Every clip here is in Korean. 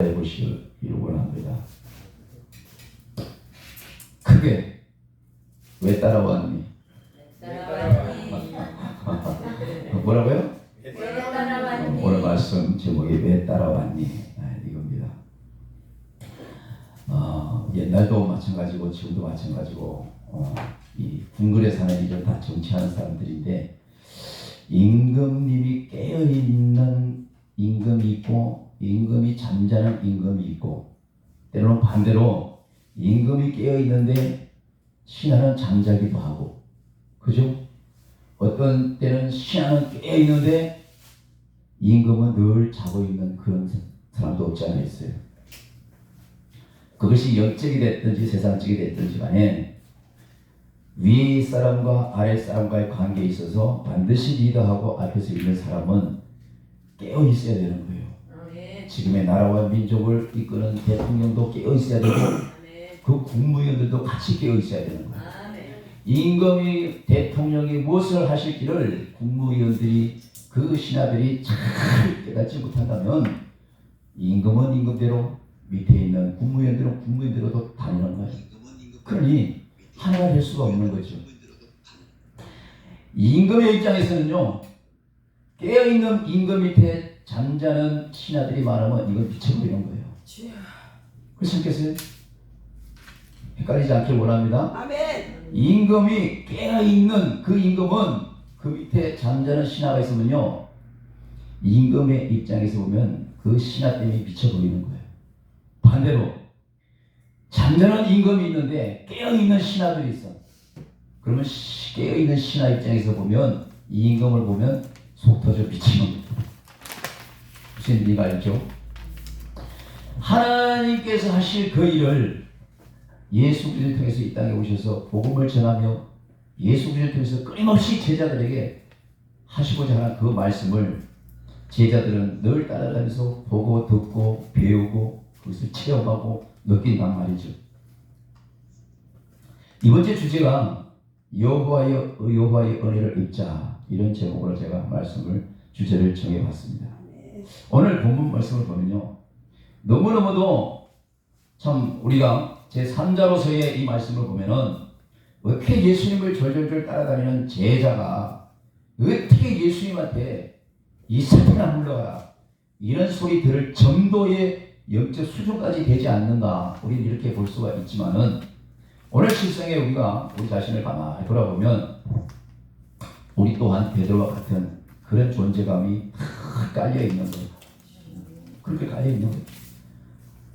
해보시기를 원합니다. 크게 왜 따라왔니? 뭐라고요? 오늘 말씀 제목이 왜 따라왔니? 이겁니다. 옛날도 마찬가지고 지금도 마찬가지고 이 궁궐에 사는 이들 다 정치하는 사람들인데 임금님이 깨어있는 임금이 있고 임금이 잠자는 임금이 있고 때로는 반대로 임금이 깨어있는데 신하는 잠자기도 하고 그죠? 어떤 때는 신하는 깨어있는데 임금은 늘 자고 있는 그런 사람도 없지 않아 있어요. 그것이 영적이 됐든지 세상적이 됐든지 간에 위에 사람과 아래 사람과의 관계에 있어서 반드시 리더하고 앞에서 있는 사람은 깨어 있어야 되는 거예요. 지금의 나라와 민족을 이끄는 대통령도 깨어 있어야 되고 그 국무위원들도 같이 깨어 있어야 되는 거예요. 임금이 대통령이 무엇을 하실지를 국무위원들이 그 신하들이 잘 깨닫지 못한다면 임금은 임금대로 밑에 있는 국무위원들은 국무위원대로도 다니는 거예요. 그러니 하나가 될 수가 없는 거죠. 임금의 입장에서는요, 깨어있는 임금 밑에 잠자는 신하들이 많으면 이걸 미쳐버리는 거예요. 그렇겠어요? 헷갈리지 않길 원합니다. 아멘. 임금이 깨어있는 그 임금은 그 밑에 잠자는 신하가 있으면요, 임금의 입장에서 보면 그 신하 때문에 미쳐버리는 거예요. 반대로 잠자는 임금이 있는데 깨어있는 신하들이 있어. 그러면 깨어있는 신하 입장에서 보면 이 임금을 보면 속 터져 미치는 거예요. 무슨 의미가 알죠? 하나님께서 하실 그 일을 예수 그리스도를 통해서 이 땅에 오셔서 복음을 전하며 예수 그리스도를 통해서 끊임없이 제자들에게 하시고자 하는 그 말씀을 제자들은 늘 따라가면서 보고 듣고 배우고 그것을 체험하고 느낀단 말이죠. 이번 주 주제가 여호와의 은혜를 입자, 이런 제목으로 제가 말씀을 주제를 정해봤습니다. 오늘 본문 말씀을 보면요, 너무너무도 참 우리가 제3자로서의 이 말씀을 보면은 어떻게 예수님을 졸졸졸 따라다니는 제자가 어떻게 예수님한테 이 사탄아 물러가라 이런 소리 들을 정도의 영적 수준까지 되지 않는가, 우리는 이렇게 볼 수가 있지만은 오늘 실상에 우리가 우리 자신을 가만히 돌아보면 우리 또한 베드로와 같은 그런 존재감이 다 깔려 있는 거예요. 그렇게 깔려 있는 거예요.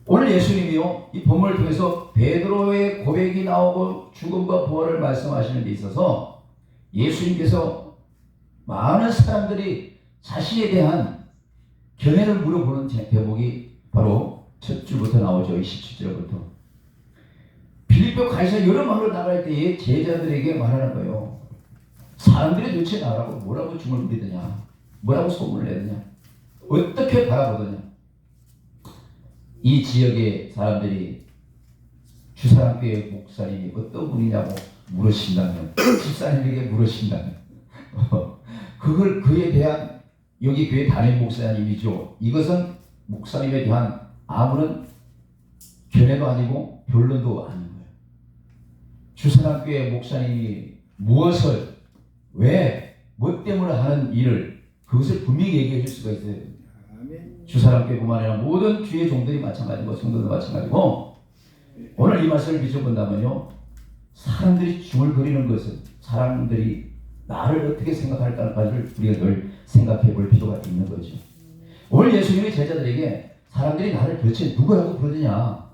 오늘 예수님이요, 이 본문을 통해서 베드로의 고백이 나오고 죽음과 부활을 말씀하시는 데 있어서 예수님께서 많은 사람들이 자신에 대한 견해를 물어보는 대목이 바로 첫 줄부터 나오죠. 27절부터. 빌립보 가이사 여러 마을로 나갈 때에 제자들에게 말하는 거예요. 사람들이 도대체 나라고 뭐라고 중을 부리더냐, 뭐라고 소문을 내느냐, 어떻게 바라보더냐. 이 지역의 사람들이 주사랑교회 목사님이 어떤 분이냐고 물으신다면, 집사님에게 물으신다면 그걸 그에 대한, 여기 교회 담임 목사님이죠, 이것은 목사님에 대한 아무런 견해도 아니고 변론도 아닌 거예요. 주사랑교회 목사님이 무엇을 왜, 뭐 때문에 하는 일을 그것을 분명히 얘기해 줄 수가 있어요. 주사랑교회뿐만 아니라 모든 주의 종들이 마찬가지고 성도도 마찬가지고, 오늘 이 말씀을 비춰본다면요, 사람들이 중얼거리는 것은 사람들이 나를 어떻게 생각할까를 우리가 늘 생각해 볼 필요가 있는 거죠. 오늘 예수님의 제자들에게 사람들이 나를 도대체 누구라고 부르느냐,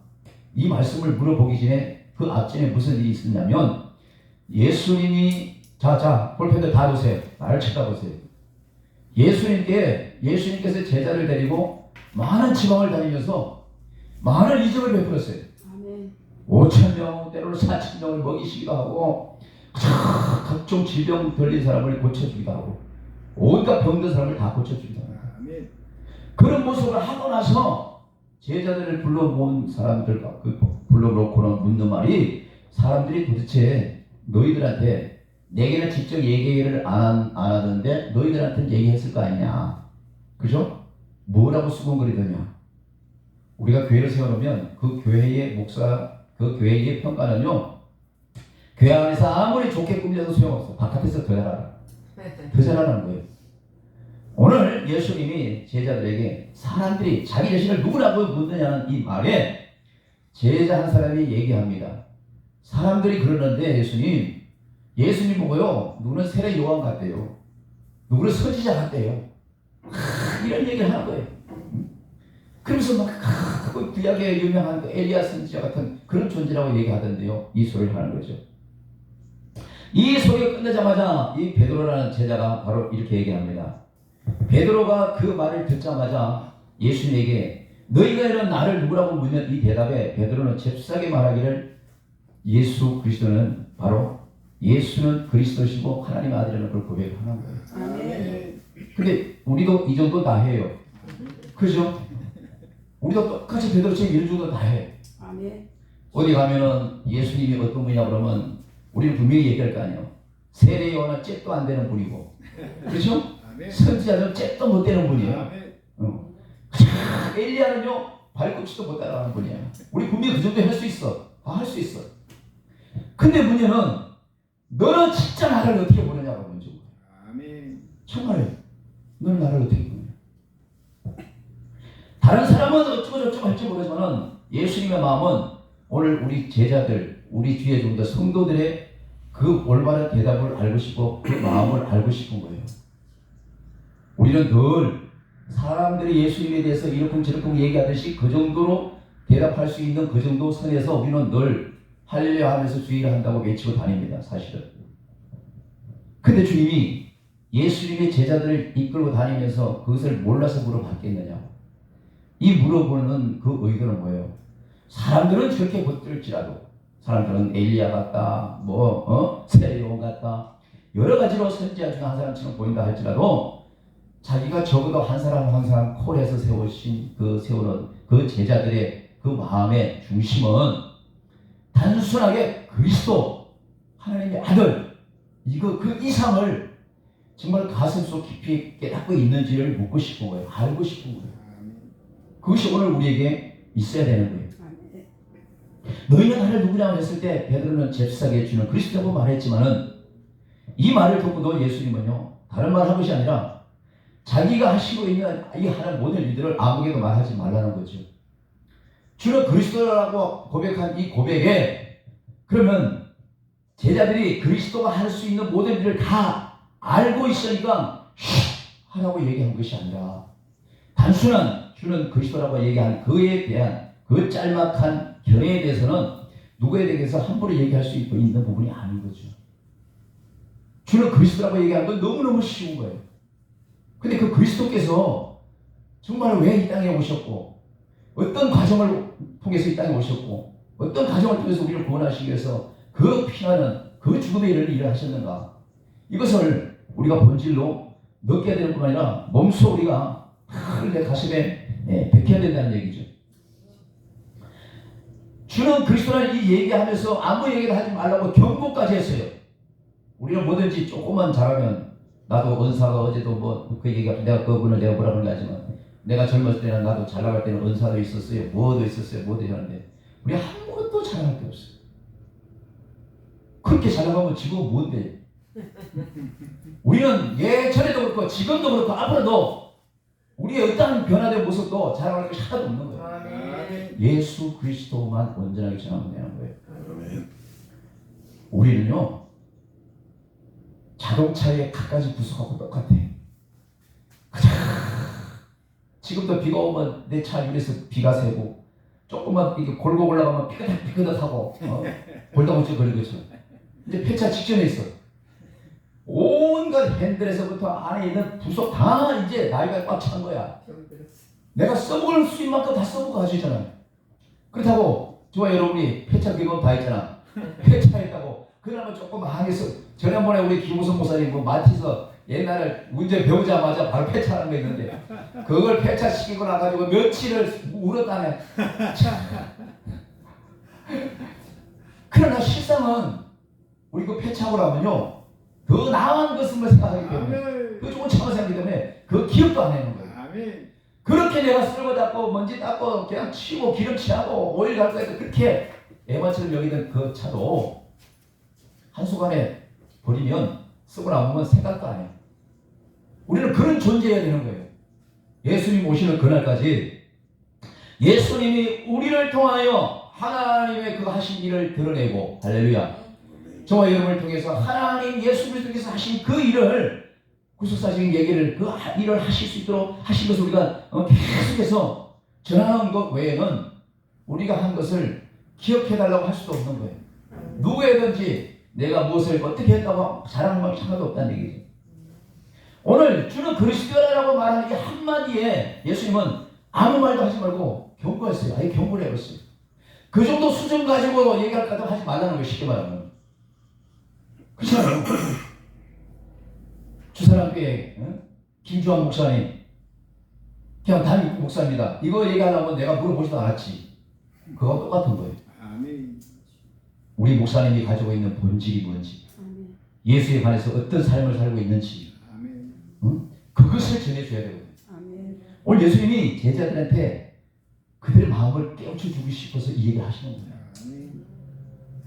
이 말씀을 물어보기 전에 그 앞전에 무슨 일이 있었냐면, 예수님이 자 볼펜들 다 보세요. 나를 쳐다보세요. 예수님께서 제자를 데리고 많은 지방을 다니면서 많은 이적을 베풀었어요. 5,000명, 때로는 4,000명을 먹이시기도 하고 각종 질병 걸린 사람을 고쳐주기도 하고 온갖 병든 사람을 다 고쳐주기도 하고, 그런 모습을 하고 나서 제자들을 불러모은 사람들, 불러놓고는 묻는 말이, 사람들이 도대체 너희들한테, 내게는 직접 얘기를 안 하던데 너희들한테는 얘기했을 거 아니냐, 그죠? 뭐라고 수군거리더냐. 우리가 교회를 세워놓으면 그 교회의 목사, 그 교회의 평가는요, 교회 안에서 아무리 좋게 꾸며도 소용없어. 바깥에서 더 잘하라. 더 잘하라는 거예요. 오늘 예수님이 제자들에게 사람들이 자기 자신을 누구라고 묻느냐는 이 말에 제자 한 사람이 얘기합니다. 사람들이 그러는데 예수님 보고요, 누구는 세례 요한 같대요. 누구는 선지자 같대요. 이런 얘기를 하는 거예요. 그러면서 막 그 구약에 유명한 그 엘리야 선지자 같은 그런 존재라고 얘기하던데요. 이 소리를 하는 거죠. 이 소리가 끝나자마자 이 베드로라는 제자가 바로 이렇게 얘기합니다. 베드로가 그 말을 듣자마자 예수님에게 너희가 이런 나를 누구라고 묻는 이 대답에 베드로는 잽싸게 말하기를 예수 그리스도는 바로 예수는 그리스도시고 하나님의 아들이라는 걸 고백하는 거예요. 아멘. 근데 우리도 이 정도 다 해요. 그죠? 우리도 똑같이 베드로처럼 이런 정도 다 해. 아멘. 어디 가면은 예수님이 어떤 분이냐 그러면 우리는 분명히 얘기할 거 아니에요. 세례 요한은 잽도 안 되는 분이고, 그렇죠? 선지자는 잽도 못 되는 분이에요. 엘리야는요 발꿈치도 못 따라가는 분이야. 우리 분명히 그 정도 할 수 있어. 다 할 수 있어. 근데 문제는 너는 진짜 나를 어떻게 보느냐고 먼저. 정말요. 너는 나를 어떻게 보느냐. 다른 사람은 어쩌고 저쩌고 할지 모르지만 예수님의 마음은 오늘 우리 제자들, 우리 뒤에 좀 더 성도들의 그 올바른 대답을 알고 싶고 그 마음을 알고 싶은 거예요. 우리는 늘 사람들이 예수님에 대해서 이렇게 저렇게 얘기하듯이 그 정도로 대답할 수 있는 그 정도 선에서 우리는 늘 할례 하면서 주의를 한다고 외치고 다닙니다. 사실은. 근데 주님이 예수님의 제자들을 이끌고 다니면서 그것을 몰라서 물어봤겠느냐. 이 물어보는 그 의도는 뭐예요? 사람들은 저렇게 붙들지라도 사람들은 엘리야 같다, 세례 요한 같다, 여러 가지로 선지자 중 한 사람처럼 보인다 할지라도 자기가 적어도 한 사람 한 사람 콜에서 세우는 그 제자들의 그 마음의 중심은 단순하게 그리스도 하나님의 아들 그 이상을 정말 가슴속 깊이 깨닫고 있는지를 묻고 싶은 거예요. 알고 싶은 거예요. 그것이 오늘 우리에게 있어야 되는 거예요. 너희는 나를 누구냐고 했을 때 베드로는 잽싸게 주는 그리스도라고 말했지만은 이 말을 듣고도 예수님은요 다른 말 한 것이 아니라 자기가 하시고 있는 이 하는 모든 일들을 아무에게도 말하지 말라는 거죠. 주는 그리스도라고 고백한 이 고백에 그러면 제자들이 그리스도가 할 수 있는 모든 일을 다 알고 있으니까 하라고 얘기한 것이 아니라 단순한 주는 그리스도라고 얘기한 그에 대한 그 짤막한 견해에 대해서는 누구에 대해서 함부로 얘기할 수 있는 부분이 아닌 거죠. 주는 그리스도라고 얘기하는 건 너무너무 쉬운 거예요. 근데 그 그리스도께서 정말 왜 이 땅에 오셨고 어떤 과정을 통해서 이 땅에 오셨고 어떤 과정을 통해서 우리를 구원하시기 위해서 그 피하는 그 죽음의 일을 하셨는가, 이것을 우리가 본질로 느껴야 되는 뿐만 아니라 몸소 우리가 내 가슴에 베껴야 된다는 얘기죠. 주는 그리스도라는 이 얘기하면서 아무 얘기를 하지 말라고 경고까지 했어요. 우리는 뭐든지 조금만 잘하면, 나도 은사가 어제도 그 얘기가, 내가 그분을 내가 뭐라 그런 게 아니지만 내가 젊었을 때는 나도 잘 나갈 때는 은사도 있었어요. 뭐도 있었어요. 뭐도 했는데 우리 아무것도 잘할 게 없어요. 그렇게 잘 나가면 지금 뭔데? 우리는 예전에도 그렇고 지금도 그렇고 앞으로도 우리의 어떤 변화된 모습도 자랑할 것이 하나도 없는 거예요. 예수 그리스도만 온전하게 전하면 되는 거예요. 우리는요 자동차의 갖가지 부속하고 똑같아. 지금도 비가 오면 내 차 위에서 비가 새고 조금만 이렇게 골고 올라가면 피그덕하고 골다공증 걸린 것처럼. 이제 폐차 직전에 있어. 온갖 핸들에서부터 안에 있는 부속 다 이제 나이가 꽉 찬 거야. 내가 써먹을 수 있는 만큼 다 써먹고 가시잖아요. 그렇다고 저와 여러분이 폐차 경험 다 했잖아. 폐차했다고 그나마 조금 항해서, 지난번에 우리 김우성 목사님 마티서 옛날에 운전 배우자마자 바로 폐차하는 거 있는데 그걸 폐차시키고 나가지고 며칠을 울었다네. 그러나 실상은 우리 그 폐차하고 나면요 더 나은 것을 생각하기 때문에 그 좋은 차가 생기기 때문에 그 기억도 안 하는 거예요. 그렇게 내가 쓸고 닦고 먼지 닦고 그냥 치우고 기름칠하고 오일 갈고 해도 그렇게 애만처럼 여기던 그 차도 한순간에 버리면 쓰고 나오면 생각도 안 해요. 우리는 그런 존재여야 되는 거예요. 예수님 오시는 그날까지 예수님이 우리를 통하여 하나님의 그 하신 일을 드러내고, 할렐루야, 저와 여러분을 통해서 하나님 예수 그리스도께서 하신 그 일을, 구속사적인 얘기를 그 일을 하실 수 있도록 하신 것을 우리가 계속해서 전하는 것 외에는 우리가 한 것을 기억해달라고 할 수도 없는 거예요. 누구에든지 내가 무엇을 어떻게 했다고 자랑할 만한 하나도 없다는 얘기죠. 오늘 주는 그리스도라고 말하는 이 한마디에 예수님은 아무 말도 하지 말고 경고했어요. 아예 경고를 해버렸어요. 그 정도 수준 가지고 얘기할 것도 하지 말라는 거예요. 쉽게 말하면. 그렇잖아요. 주사랑교회 김주환 목사님, 그냥 담임 목사입니다. 이거 얘기하려면 내가 물어보지도 않았지. 그거 똑같은 거예요. 우리 목사님이 가지고 있는 본질이 뭔지, 예수에 관해서 어떤 삶을 살고 있는지, 그것을 전해줘야 되거든요. 오늘 예수님이 제자들한테 그들의 마음을 깨우쳐주고 싶어서 이 얘기를 하시는 거예요.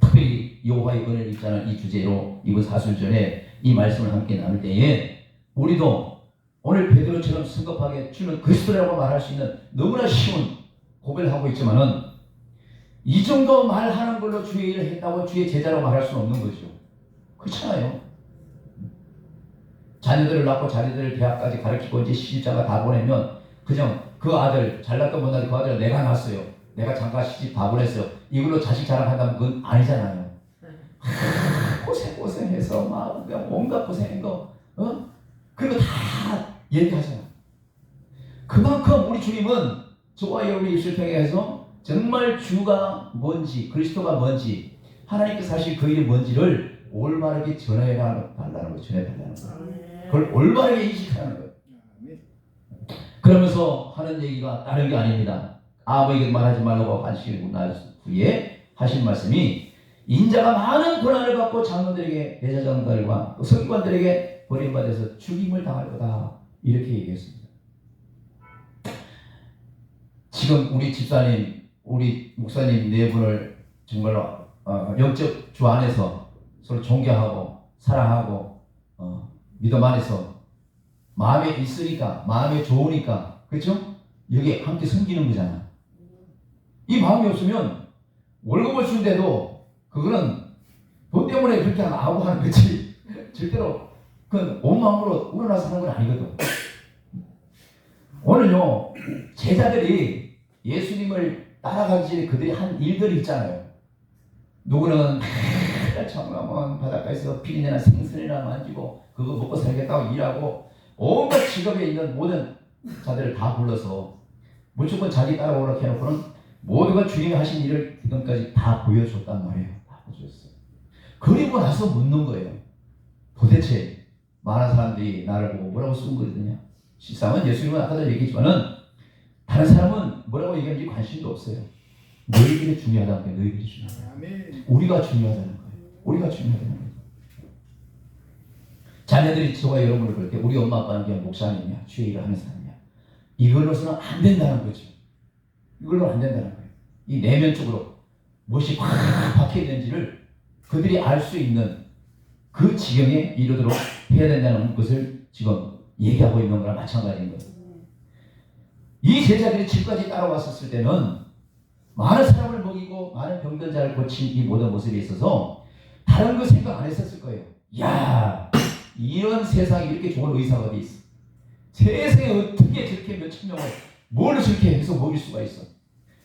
특별히 여호와의 은혜를 입자는 이 주제로 이번 사순전에 이 말씀을 함께 나눌 때에 우리도 오늘 베드로처럼 성급하게 주는 그리스도라고 말할 수 있는 너무나 쉬운 고백을 하고 있지만은 이 정도 말하는 걸로 주의 일을 했다고 주의 제자라고 말할 수는 없는 거죠. 그렇잖아요. 자녀들을 낳고 자녀들을 대학까지 가르치고 이제 시집장가 다 보내면 그냥 그 아들, 잘났던 못났던 그 아들 내가 낳았어요, 내가 장가 시집 다 보냈어요, 이걸로 자식 자랑한다면 그건 아니잖아요. 고생해서 막 온갖 고생한 거, 그리고 다 얘기하잖아요. 그만큼 우리 주님은 저와 여러분의 입술 평해서 정말 주가 뭔지, 그리스도가 뭔지, 하나님께서 하실 그 일이 뭔지를 올바르게 전해달라는 거, 전해달라는 거. 그걸 올바르게 인식하는 거예요. 그러면서 하는 얘기가 다른 게 아닙니다. 아버지에게 말하지 말라고 하시고 난 후에 하신 말씀이 인자가 많은 고난을 받고 장로들에게, 대제사장들과 서기관들에게 버림받아서 죽임을 당할 거다, 이렇게 얘기했습니다. 지금 우리 집사님, 우리 목사님 네 분을 정말로 영적 주 안에서 서로 존경하고 사랑하고 믿음 안에서 마음에 있으니까, 마음에 좋으니까, 그렇죠? 여기 함께 섬기는 거잖아. 이 마음이 없으면 월급을 준대도 그거는 돈 때문에 그렇게 하고 하는 거지, 절대로 그건 온 마음으로 우러나서 하는 건 아니거든. 오늘요, 제자들이 예수님을 따라가기 전에 그들이 한 일들이 있잖아요. 누구는 청남원 바닷가에서 비린내나 생선이나 만지고 그거 먹고 살겠다고 일하고 온갖 직업에 있는 모든 자들을 다 불러서 무조건 자기 따라오라 해놓고는 모두가 주님이 하신 일을 지금까지 다 보여줬단 말이에요. 다 보여줬어요. 그리고 나서 묻는 거예요. 도대체 많은 사람들이 나를 보고 뭐라고 쓴 거거든요. 실상은 예수님은 아까도 얘기했지만은 다른 사람은 뭐라고 얘기하는지 관심도 없어요. 너희들이 중요하다는 거예요. 너희들이 중요하다. 우리가 중요하다는 거예요. 우리가 중요하다는 거예요. 자녀들이 저와 여러분을 볼 때 우리 엄마 아빠는 그냥 목사님이냐, 주의 일을 하는 사람이냐, 이걸로서는 안 된다는 거죠. 이걸로 안 된다는 거예요. 이 내면적으로 무엇이 확 박혀 있는지를 그들이 알 수 있는 그 지경에 이르도록 해야 된다는 것을 지금 얘기하고 있는 거랑 마찬가지인 거예요. 이 제자들이 집까지 따라왔었을 때는 많은 사람을 먹이고 많은 병든 자를 고친 이 모든 모습에 있어서 다른 거 생각 안 했었을 거예요. 야, 이런 세상에 이렇게 좋은 의사가 어디 있어? 세상에 어떻게 저렇게 몇천 명을 뭘 저렇게 해서 먹일 수가 있어?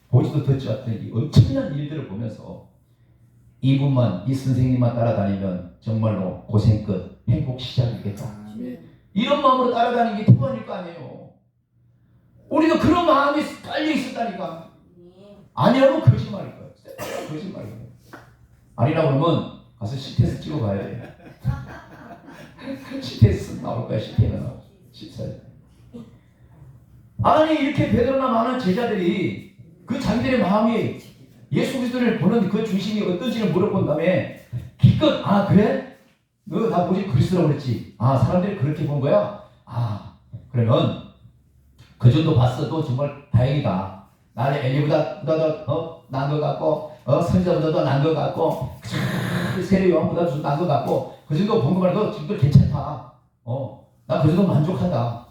보지도 듣지 않던 이 엄청난 일들을 보면서 이분만, 이 선생님만 따라다니면 정말로 고생 끝, 행복 시작이겠다. 이런 마음으로 따라다니는 게 통한일 거 아니에요. 우리도 그런 마음이 깔려 있었다니까. 아니라면 거짓말일 거예요. 거짓말일 거예요. 아니라고 그러면 가서 CT에서 찍어봐야 돼. CT에서 나올 거야. CT에는 나올. 아니, 이렇게 베드로나 많은 제자들이 그 자기들의 마음이 예수 그리스도를 보는 그 중심이 어떤지를 물어본 다음에 기껏, 아 그래? 너 나 보지 그리스도라고 그랬지? 아, 사람들이 그렇게 본 거야? 아, 그러면 그 정도 봤어도 정말 다행이다. 나는 엘리보다 더 난 것 같고, 선지자보다 더 난 것 같고, 세례 요한보다 좀 난 것 같고, 그 정도 본 것만 해도 지금도 괜찮다. 나 그 정도 만족하다.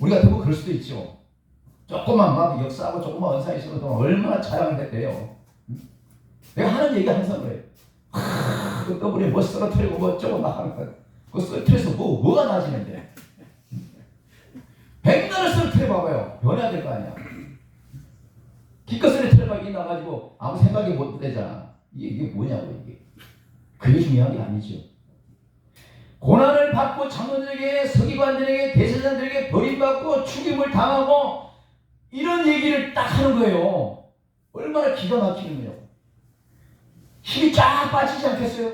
우리 같은 거 그럴 수도 있죠. 조금만 막 역사하고 조금만 언사 있어도 얼마나 자랑을 했대요. 내가 하는 얘기 항상 그래. 그 더블에 뭐 쓰러뜨리고 뭐 어쩌고 막 하는 거야. 그 쓰러뜨려서 뭐가 나아지는데. 백날을 쓰러뜨려봐봐요. 변해야 될 거 아니야. 기껏 쓰러뜨려봐 나가지고 아무 생각이 못 되잖아. 이게 뭐냐고 이게. 그게 중요한 게 아니죠. 고난을 받고 장로들에게 서기관들에게 대제사장들에게 버림받고 죽임을 당하고 이런 얘기를 딱 하는 거예요. 얼마나 기가 막히는 거예요. 힘이 쫙 빠지지 않겠어요?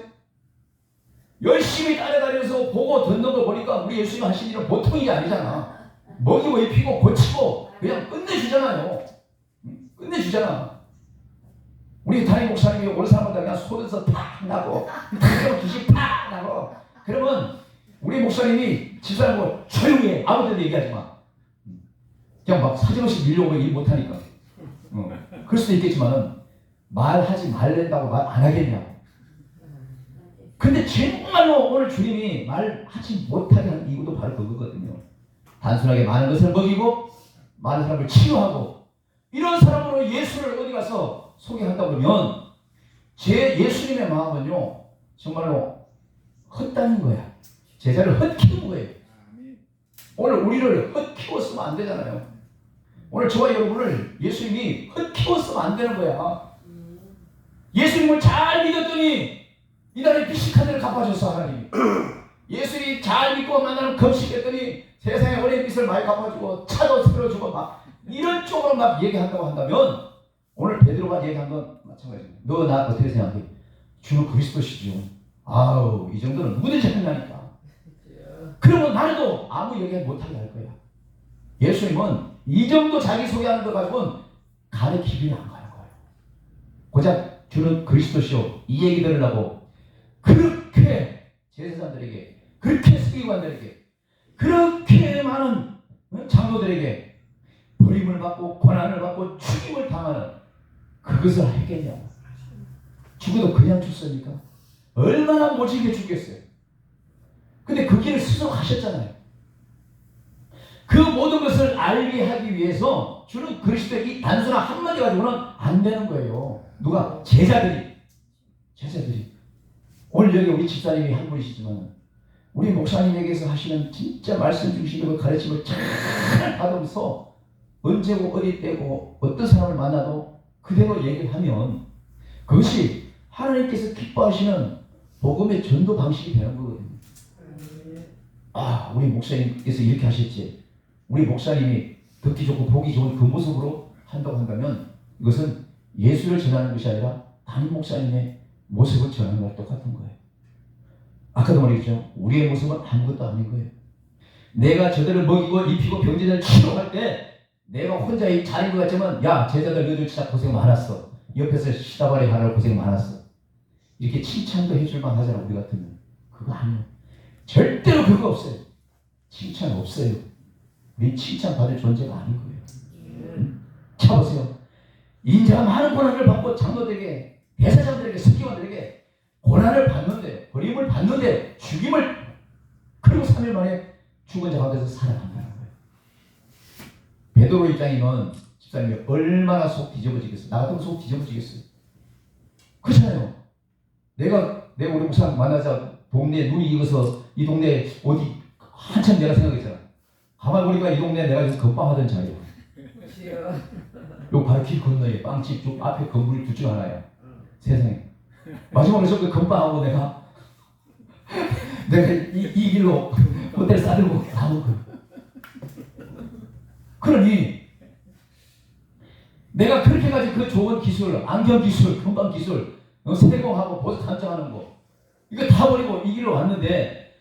열심히 따라다니면서 보고 듣는 거 보니까 우리 예수님 하신 일은 보통 일이 아니잖아. 먹이고 입히고 고치고 그냥 끝내주잖아요. 끝내주잖아. 우리 담임 목사님이 오는 사람마다 그냥 속에서 팍 나고 귀신 팍 나고 그러면 우리 목사님이 집사람하고 조용히 해. 아무 데도 얘기하지 마. 그냥 막 사정없이 밀려오면 일 못하니까. 그럴 수도 있겠지만은 말하지 말랜다고 말 안 하겠냐고. 근데 정말로 오늘 주님이 말하지 못하게 한 이유도 바로 그거거든요. 단순하게 많은 것을 먹이고 많은 사람을 치유하고 이런 사람으로 예수를 어디 가서 소개한다 그러면 제 예수님의 마음은요 정말로 헛다는 거야. 제자를 헛키운 거예요. 오늘 우리를 헛키웠으면 안 되잖아요. 오늘 저와 여러분을 예수님이 헛키웠으면 안 되는 거야. 예수님을 잘 믿었더니 이날의 비식한 데를 갚아줬어 하나님. 예수님이 잘 믿고 만나는 금식했더니 세상에 어린 빚을 많이 갚아주고 차도 세워주고 막 이런 쪽으로 막 얘기한다고 한다면 오늘 베드로가 얘기한 건 마찬가지예요. 너 나 어떻게 생각해? 주는 그리스도시죠. 아우 이 정도는 누구든지 한다니까. 그러면 나도 아무 얘기 못하게 할 거야. 예수님은 이 정도 자기 소개하는 거 가지고는 가르치기는 안 가는 거예요. 고작 주는 그리스도시요 이 얘기 들으려고 그렇게 제사장들에게 그렇게 서기관들에게 그렇게 많은 장로들에게 버림을 받고 고난을 받고 죽임을 당하는 그것을 하겠냐고. 죽어도 그냥 죽습니까? 얼마나 못지게 죽겠어요. 근데 그 길을 스스로 가셨잖아요. 그 모든 것을 알게 하기 위해서 주는 그리스도의 이 단순한 한마디 가지고는 안 되는 거예요. 누가? 제자들이. 오늘 여기 우리 집사님이 한 분이시지만 우리 목사님에게서 하시는 진짜 말씀 중심으로 가르침을 잘 받으면서 언제고 어디 때고 어떤 사람을 만나도 그대로 얘기를 하면 그것이 하나님께서 기뻐하시는 복음의 전도 방식이 되는 거거든요. 아, 우리 목사님께서 이렇게 하셨지. 우리 목사님이 듣기 좋고 보기 좋은 그 모습으로 한다고 한다면 이것은 예수를 전하는 것이 아니라 담임 목사님의 모습을 전하는 것과 똑같은 거예요. 아까도 말했죠. 우리의 모습은 아무것도 아닌 거예요. 내가 저들을 먹이고 입히고 병자들을 치료할 때 내가 혼자 잘인 것 같지만 야 제자들 너희들 진짜 고생 많았어. 옆에서 시다발이 하느라 고생 많았어. 이렇게 칭찬도 해줄만 하잖아. 우리 같으면. 그거 아니에요. 절대로 그거 없어요. 칭찬 없어요. 우린 칭찬받을 존재가 아닌 거예요. 자 보세요. 인자가 많은 고난을 받고 장로들에게 대사장들에게 서기관들에게 고난을 받는데 버림을 받는데 죽임을 그리고 3일 만에 죽은 자 가운데서 살아난다는 거예요. 베드로 입장이면 집사님이 얼마나 속 뒤집어지겠어요. 나 같으면 속 뒤집어지겠어요. 그렇잖아요. 내가 우리 목사 만나자 동네에 눈이 익어서 이 동네 어디 한참 내가 생각했잖아. 가만히 보니까 이 동네에 내가 지금 건빵하던 자리야. 요 바로 길 건너에 빵집 쪽 앞에 건물이 둘 중 하나야. 세상에. 마지막에 그 건빵하고 내가 이 길로 호텔 싸들고 나온 거야. 그러니 내가 그렇게까지 그 좋은 기술, 안경 기술, 건빵 기술, 세공하고 보석 단장하는 거 이거 다 버리고 이 길로 왔는데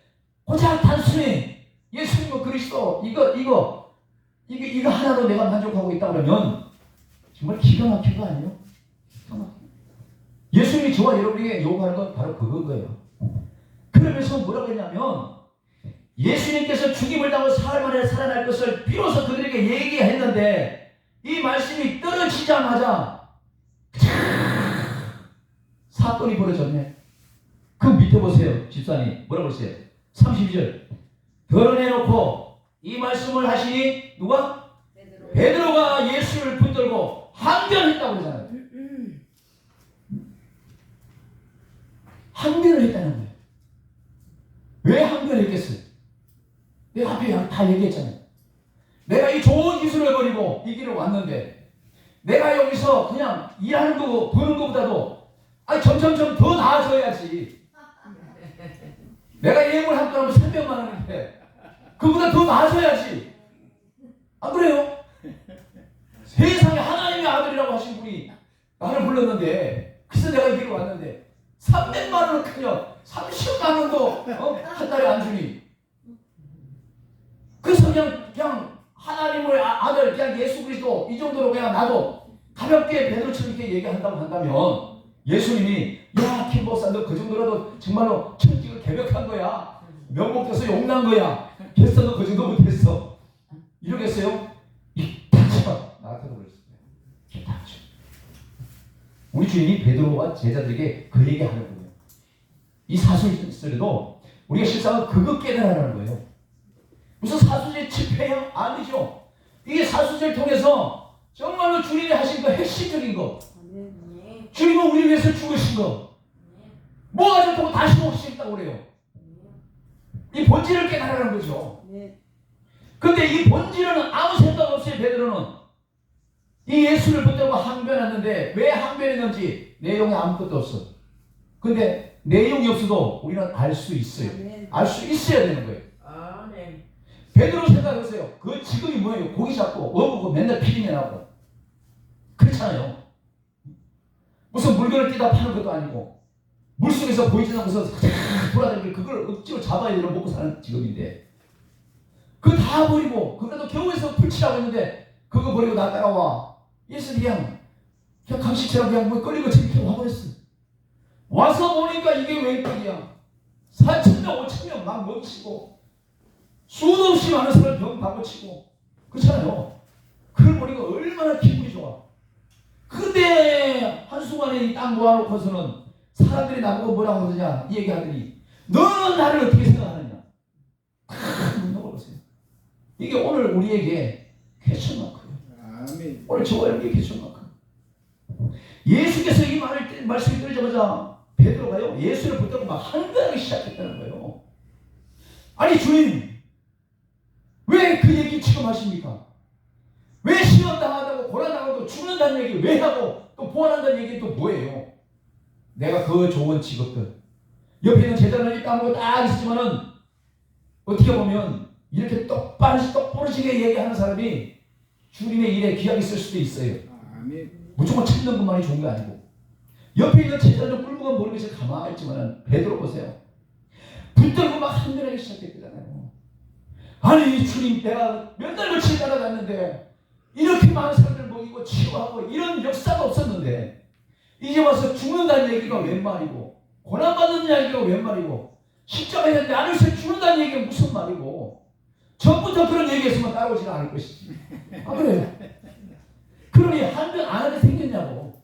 고작 단순히 예수님은 그리스도 이거 하나로 내가 만족하고 있다 그러면 정말 기가 막힌 거 아니에요? 예수님이 저와 여러분에게 요구하는 건 바로 그건 거예요. 그러면서 뭐라고 했냐면 예수님께서 죽임을 당하고 사흘 만에 살아날 것을 비로소 그들에게 얘기했는데 이 말씀이 떨어지자마자 사건이 벌어졌네. 그 밑에 보세요. 집사님 뭐라고 했어요? 32절 드러내놓고 이 말씀을 하시니 누가? 베드로가 예수를 붙들고 항변했다고 그러잖아요. 항변을 했다는 거예요. 왜 항변했겠어요? 내가 앞에 다 얘기했잖아요. 내가 이 좋은 기술을 버리고 이 길을 왔는데 내가 여기서 그냥 일하는 거 버는 것보다도 점점점 더 나아져야지. 내가 예물 한 건하면 300만 원인데 그보다 더 나아져야지. 안 그래요? 세상에 하나님의 아들이라고 하신 분이 나를 불렀는데 그래서 내가 이 길을 왔는데 300만 원은 그냥 30만 원도 한 달에 안 주니. 그래서 그냥 하나님의 아들 그냥 예수 그리스도 이 정도로 그냥 나도 가볍게 베드로처럼 이렇게 얘기한다고 한다면 예수님이 야 김 목사 너 그 정도라도 정말로 천지가 개벽한 거야. 명목돼서 용난 거야. 됐어 너 그 정도 못했어. 이러겠어요? 이 닥쳐. 나 같아도 그랬어요. 이 닥쳐. 우리 주인이 베드로와 제자들에게 그 얘기하는 거예요. 이 사술에도 우리가 실상은 그거 깨달으라는 거예요. 무슨 사수제 집회야? 아니죠. 이게 사수제를 통해서 정말로 주님이 하신 거 핵심적인 거. 주님은 우리 위해서 죽으신 거. 뭐가 좋다고 다시 오시겠다고 그래요. 이 본질을 깨달으라는 거죠. 근데 이 본질은 아무 생각 없이 베드로는 이 예수를 붙들고 항변했는데 왜 항변했는지 내용이 아무것도 없어. 근데 내용이 없어도 우리는 알 수 있어요. 알 수 있어야 되는 거예요. 베드로 생각해보세요. 그 직업이 뭐예요? 고기 잡고 어부고 맨날 피리내하고 그렇잖아요. 무슨 물건을 띄다 파는 것도 아니고 물속에서 보이지 않고서 돌아다니고 그걸 억지로 잡아야 되는 먹고 사는 직업인데 그거 다 버리고 그래도 겨우에서 풀칠하고 있는데 그거 버리고 나 따라와. 예수 그냥 감시처럼 그냥 뭐 끌리고 이렇게 와버렸어. 와서 보니까 이게 웬일이야. 4,000명 5,000명 막 먹이시고 수도 없이 많은 사람을 병 바꿔치고 그렇잖아요. 그걸 보니까 얼마나 기분이 좋아. 근데 한순간에 이 땅 모아놓고서는 사람들이 나보고 뭐라고 그러냐 이 얘기하더니 너는 나를 어떻게 생각하느냐. 큰 눈을 보세요. 이게 오늘 우리에게 퀘스천마크예요. 오늘 저와 여러분에게 퀘스천마크. 예수께서 이 말씀이 들리자마자 베드로가요 예수를 붙들고 막 항변하기 시작했다는 거예요. 아니 주님 왜 그 얘기 지금 하십니까? 왜 시험 당하다고 고난당하고 죽는다는 얘기 왜 하고 또 부활한다는 얘기 또 뭐예요? 내가 그 좋은 직업들 옆에 있는 제자들이 까먹고 딱 있었지만은 어떻게 보면 이렇게 똑부러지게 얘기하는 사람이 주님의 일에 귀하게 쓸 수도 있어요. 무조건 찾는 것만이 좋은 게 아니고 옆에 있는 제자들 꿀무가 모르면서 가만히 있지만은 베드로 보세요. 붙들고 막 항변하기 시작했잖아요. 아니 주님 내가 몇 달 며칠 따라갔는데 이렇게 많은 사람들 먹이고 치유하고 이런 역사가 없었는데 이제 와서 죽는다는 얘기가 웬 말이고 고난받는 얘기가 웬 말이고 십자가에 나를 죽는다는 얘기가 무슨 말이고 전부터 그런 얘기했으면 따라오지는 않을 것이지. 그래요. 그러니 항변 안 하게 생겼냐고.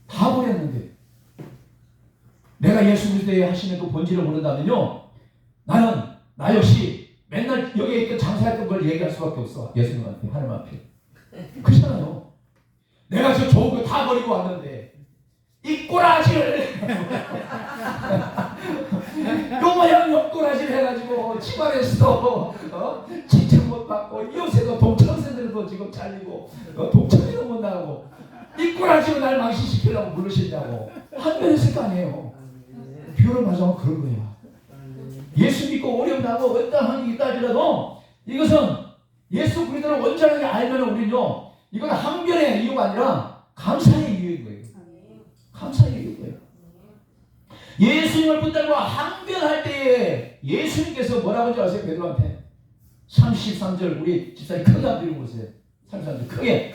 다 보냈는데 내가 예수 그리스도의 하시는 그 본질을 모른다면요 나 역시 맨날 여기에 있던 장사했던 걸 얘기할 수밖에 없어. 예수님한테 하나님 앞에. 그렇잖아요. 내가 저 좋은 거 다 버리고 왔는데 이 꼬라지를 요 모양 요 꼬라지를 해가지고 집안에서도 칭찬 못 받고 이웃에도 동창생들도 지금 잘리고 동창회도 못 나가고 이 꼬라지로 날 망신시키려고 부르시냐고 항변했을 거 아니에요. 비유를 맞으면 그런 거예요. 예수 믿고 어려움 나고 어떠한 일이 있다지라도 이것은 예수 그리스도를 온전하게 알면 우리는요 이건 항변의 이유가 아니라 감사의 이유인 거예요. 감사의 이유인 거예요. 예수님을 붙들고 항변할 때에 예수님께서 뭐라고 하는지 아세요? 베드로한테 33절 우리 집사님 크게 한번 읽어보세요. 33절 크게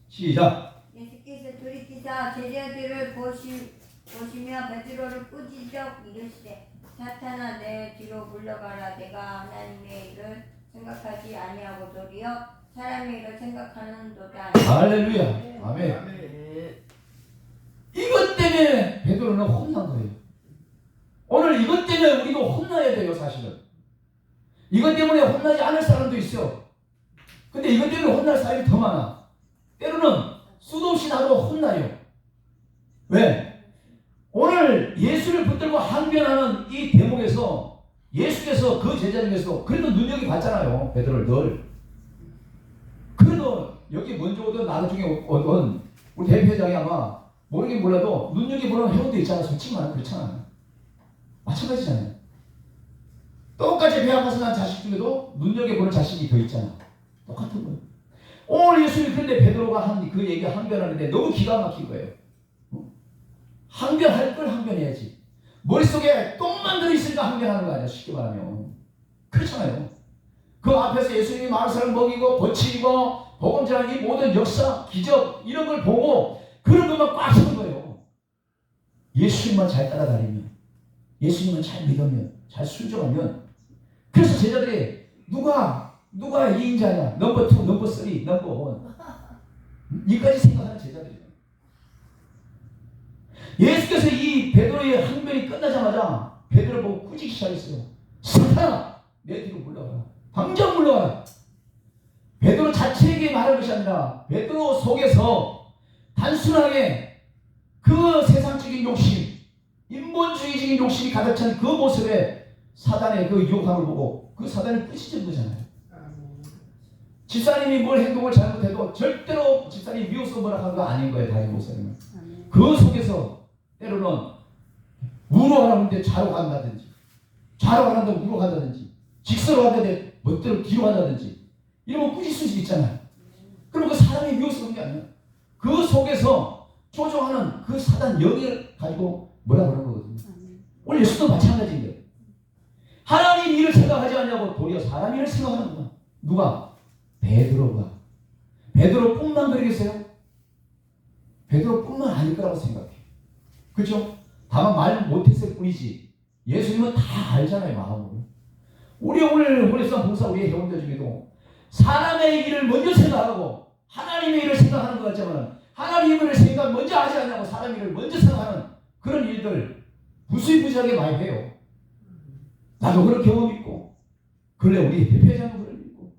시작. 예수께서 돌이키사 제자들을 보시며 베드로를 꾸짖어 이르시되 사탄아 내 뒤로 물러가라. 내가 하나님의 일을 생각하지 아니하고 도리어 사람의 일을 생각하는도다. 할렐루야. 아멘. 이것 때문에 베드로는 혼난 거예요. 오늘 이것 때문에 우리도 혼나야 돼요. 사실은 이것 때문에 혼나지 않을 사람도 있어. 근데 이것 때문에 혼날 사람이 더 많아. 때로는 수도 없이 나도 혼나요. 왜? 오늘 예수를 붙들고 항변하는 이 대목에서 예수께서 그 제자 중에서 그래도 눈여겨봤잖아요. 베드로를 늘. 그래도 여기 먼저 오든 나중에 오든 우리 대표장이 아마 모르긴 몰라도 눈여겨보는 회원도 있잖아. 솔직히 말하면 그렇잖아. 마찬가지잖아요. 똑같이 배 아파서 난 자식 중에도 눈여겨보는 자식이 더 있잖아. 똑같은 거예요. 오늘 예수님이 그런데 베드로가 한 그 얘기 항변하는데 너무 기가 막힌 거예요. 항변할 걸 항변해야지. 머릿속에 똥만 들어있으니까 항변하는 거 아니야. 쉽게 말하면. 그렇잖아요. 그 앞에서 예수님이 많은 사람 먹이고 고치고 복음 전하는 이 모든 역사, 기적 이런 걸 보고 그런 것만 꽉 차는 거예요. 예수님만 잘 따라다니면, 예수님만 잘 믿으면, 잘 순종하면. 그래서 제자들이 누가 2인자냐? 넘버 2, 넘버 3, 넘버 1 이까지 생각하는 제자들이에요. 예수께서 이 베드로의 항변이 끝나자마자 베드로 보고 꾸짖기 시작했어요. 사탄아 내 뒤로 물러가라. 당장 물러가라. 베드로 자체에게 말할 것이 아니라 베드로 속에서 단순하게 그 세상적인 욕심, 인본주의적인 욕심이 가득 찬 그 모습에 사단의 그 유혹함을 보고 그 사단을 꾸짖은 거잖아요. 집사님이 뭘 행동을 잘못해도 절대로 집사님이 미워서 뭐라 하는 거 아닌 거예요. 다윗 목사님은. 그 속에서 때로는 우로하는데 좌로 간다든지 좌로 가는데 우로 간다든지 직선으로 간다는데 멋대로 뒤로 간다든지 이러면 꾸짖을 수 있잖아요. 그럼 그 사람이 미워서 그런 게 아니에요. 그 속에서 조종하는 그 사단 영을 가지고 뭐라 그러는 거거든요. 오늘 예수도 마찬가지인데요. 하나님 일을 생각하지 않냐고 도리어 사람 일을 생각하는 거야. 누가? 베드로가. 베드로뿐만 그러겠어요? 베드로뿐만 아닐 거라고 생각해. 그렇죠? 다만 말 못했을 뿐이지 예수님은 다 알잖아요. 마음으로. 우리 오늘 호레스산 봉사 우리의 회원들 중에도 사람의 일을 먼저 생각하고 하나님의 일을 생각하는 것 같지만 하나님의 일을 생각 먼저 하지 않냐고 사람의 일을 먼저 생각하는 그런 일들 부수부수하게 많이 해요. 나도 그런 경험이 있고 근래 우리 대표자도 그런 일 있고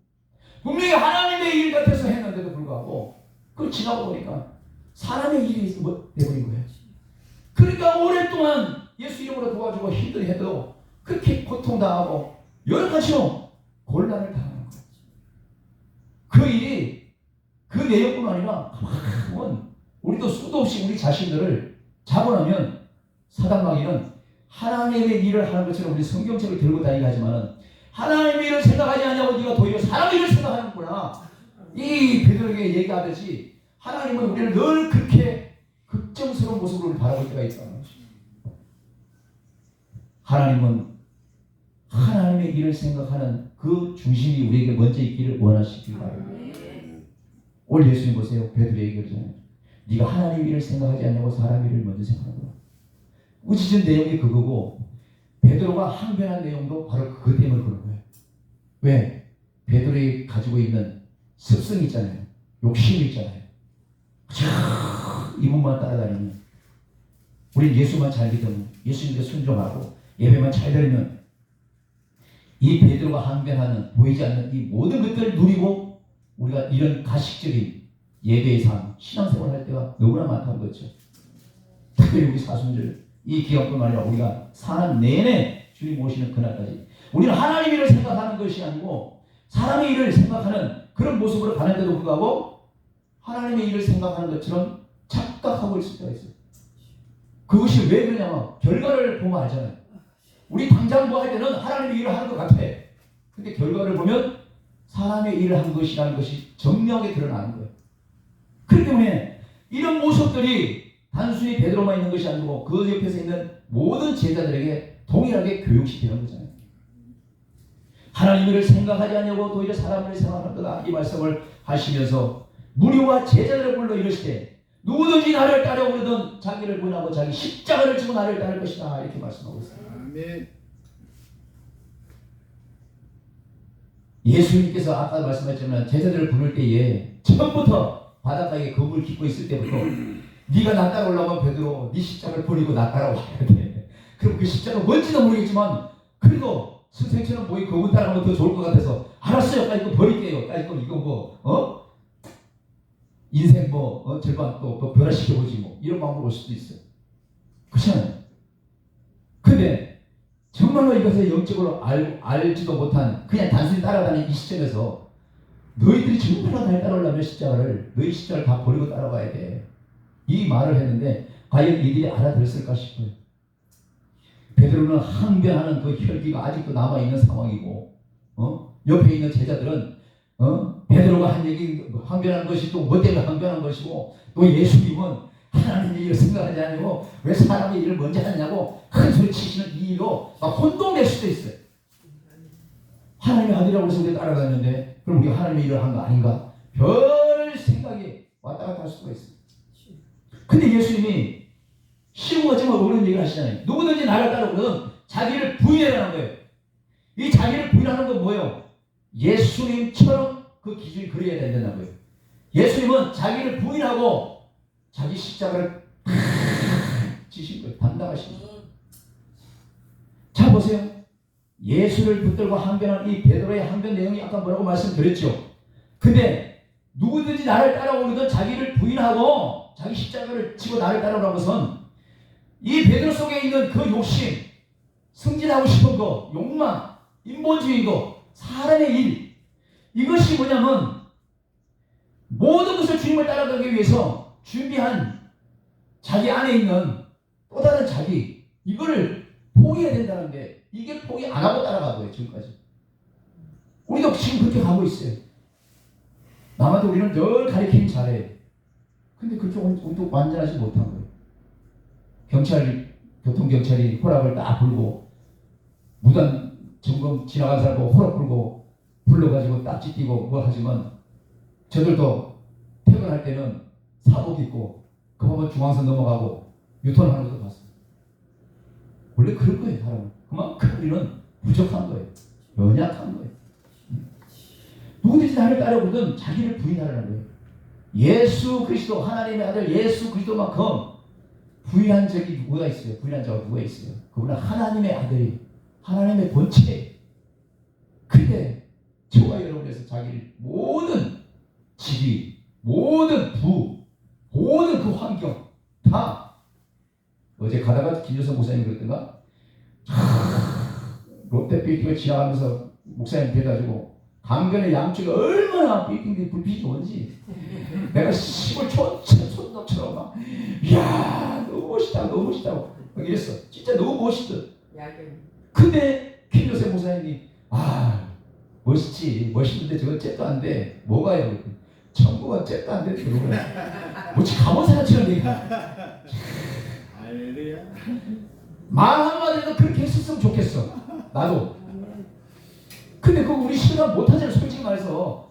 분명히 하나님의 일 같아서 했는데도 불구하고 그걸 지나고 보니까 사람의 일이 되버린 거예요. 그러니까 오랫동안 예수 이름으로 도와주고 힘들게 해도 그렇게 고통당하고 여러 가지로 곤란을 당하는 거예요. 그 일이 그 내용뿐만 아니라 우리도 수도 없이 우리 자신들을 잡아놓으면 사단마귀는 하나님의 일을 하는 것처럼 우리 성경책을 들고 다니게 하지만 하나님의 일을 생각하지 않냐고 네가 도리어 사람의 일을 생각하는구나. 이 베드로에게 얘기하듯이 하나님은 우리를 늘 그렇게 걱정스러운 모습으로 바라볼 때가 있다는 것입니다. 하나님은 하나님의 일을 생각하는 그 중심이 우리에게 먼저 있기를 원하시기 바랍니다. 오늘 예수님 보세요. 베드로에게 그러잖아요. 네가 하나님의 일을 생각하지 않냐고 사람의 일을 먼저 생각하는구나. 우지진 내용이 그거고 베드로가 항변한 내용도 바로 그것 때문에 그런 거예요. 왜? 베드로가 가지고 있는 습성이 있잖아요. 욕심이 있잖아요. 이분만 따라다니면 우리 예수만 잘 믿으면 예수님께 순종하고 예배만 잘 드리면 이 베드로가 항변하는 보이지 않는 이 모든 것들을 누리고 우리가 이런 가식적인 예배의 삶, 신앙생활 할 때가 너무나 많다는 거죠. 특별히 우리 사순절 이 기간뿐만 아니라 우리가 사람 내내 주님 오시는 그날까지 우리는 하나님 일을 생각하는 것이 아니고 사람의 일을 생각하는 그런 모습으로 가는데도 불구하고 하나님의 일을 생각하는 것처럼 착각하고 있을 때가 있어요. 그것이 왜 그러냐면 결과를 보면 알잖아요. 우리 당장 뭐 할 때는 하나님의 일을 하는 것 같아. 근데 결과를 보면 사람의 일을 한 것이라는 것이 정명하게 드러나는 거예요. 그렇기 때문에 이런 모습들이 단순히 베드로만 있는 것이 아니고 그 옆에서 있는 모든 제자들에게 동일하게 교육시키는 거잖아요. 하나님을 생각하지 않냐고 도리어 사람을 생각하는 거다. 이 말씀을 하시면서 무리와 제자들을 불러 이르시되 누구든지 나를 따려오려든 자기를 부인하고 자기 십자가를 지고 나를 따를 것이다. 이렇게 말씀하고 있습니다. 예수님께서 아까 말씀하셨지만 제자들을 부를 때에 처음부터 바닷가에 그물 깃고 있을 때부터 네가 나 따라오려면 베드로 네 십자가를 버리고 나 따라와야 돼. 그럼 그 십자가 뭔지도 모르겠지만 그래도 스승처럼 보이 그분 따라가면 더 좋을 것 같아서 알았어요. 빨리 이거 버릴게요. 빨리 이거 뭐 인생 절반 또 변화시켜보지 뭐 이런 마음으로 올 수도 있어요. 그렇잖아요. 근데 정말로 이것을 영적으로 알지도 못한 그냥 단순히 따라가는 이 시점에서 너희들이 정말로 날 따라오려면 십자가를 너희 십자가를 다 버리고 따라가야 돼. 이 말을 했는데 과연 이들이 알아들었을까 싶어요. 베드로는 항변하는 그 혈기가 아직도 남아있는 상황이고 옆에 있는 제자들은 베드로가 한 얘기 항변하는 것이 또 뭐 때문에 항변한 것이고 또 예수님은 하나님의 일을 생각하지 않고 왜 사람의 일을 먼저 하느냐고 큰 소리 치시는 이 일로 막 혼동될 수도 있어요. 하나님의 아들이라고 해서 우리가 따라다녔는데 그럼 우리가 하나님의 일을 한 거 아닌가? 별 생각이 왔다 갔다 할 수가 있어요. 근데 예수님이 쉬운 것처럼 어려운 얘기를 하시잖아요. 누구든지 나를 따르거든 자기를 부인해라는 거예요. 이 자기를 부인하는 건 뭐예요? 예수님처럼 그 기준이 그래야 된다는 거예요. 예수님은 자기를 부인하고 자기 십자가를 지신 거예요. 담당하신 거예요. 자 보세요. 예수를 붙들고 항변한 이 베드로의 항변 내용이 아까 뭐라고 말씀드렸죠. 근데 누구든지 나를 따라오거든 자기를 부인하고 자기 십자가를 지고 나를 따라오라는 것은 이 베드로 속에 있는 그 욕심, 승진하고 싶은 거, 욕망, 인본주의인 거, 사람의 일, 이것이 뭐냐면 모든 것을 주님을 따라가기 위해서 준비한 자기 안에 있는 또 다른 자기, 이거를 포기해야 된다는데 이게 포기 안 하고 따라간 거예요. 지금까지 우리도 지금 그렇게 가고 있어요. 남한테 우리는 늘 가르치긴 잘해. 근데 그렇게 우리도 완전하지 못한 거예요. 교통경찰이 호락을 딱 불고 무단 점검 지나간 사람 보고 호락 불고 불러가지고 딱지 띄고 뭐 하지만 저들도 퇴근할 때는 사복 입고 그 보면 중앙선 넘어가고 유턴하는 것도 봤어요. 원래 그럴 거예요. 사람은 그만큼 우리는 부족한 거예요. 연약한 거예요. 누구든지 나를 따르거든 자기를 부인하라는 거예요. 예수 그리스도 하나님의 아들 예수 그리스도만큼 부인한 적이 누가 있어요? 부인한 자가 누가 있어요? 그분은 하나님의 아들이 하나님의 본체. 근데 저와 여러분에서 자기를 모든 지위, 모든 부, 모든 그 환경 다 어제 가다가 김효성 목사님 그랬던가 롯데 빌딩을 지나가면서 목사님 돼가지고 강변의 양쪽에 얼마나 빌딩들이 불빛이 좋은지 내가 시골 촌놈처럼 막 이야 너무 멋있다 너무 멋있다고 이랬어. 진짜 너무 멋있어. 근데 김효성 목사님이 멋있지 멋있는데 저건 잽도 안 돼. 뭐가요? 천국은 잽도 안 돼. 뭐지 가본 사람처럼 얘기해. 말 한마디도 그렇게 했었으면 좋겠어. 나도. 근데 그거 우리 실감 못하잖아. 솔직히 말해서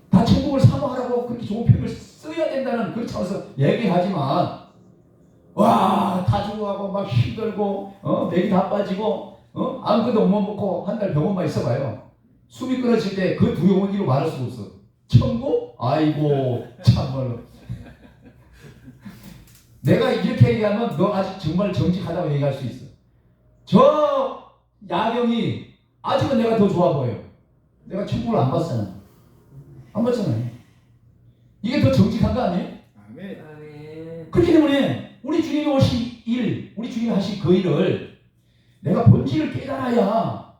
다 천국을 사모하라고 그렇게 좋은 표현을 써야 된다는 그 차원에서 얘기하지만 다 죽어가고 막 힘들고 맥이 다 빠지고 아무것도 못 먹고 한 달 병원만 있어봐요. 숨이 끊어질 때 그 두 영혼이로 말할 수가 없어. 천국? 아이고 참말로 내가 이렇게 얘기하면 너 아직 정말 정직하다고 얘기할 수 있어. 저 야경이 아직은 내가 더 좋아 보여. 내가 천국을 안 봤잖아. 안 봤잖아요. 이게 더 정직한 거 아니에요? 아멘. 그렇기 때문에 우리 주님이 오신 일, 우리 주님이 하신 그 일을 내가 본질을 깨달아야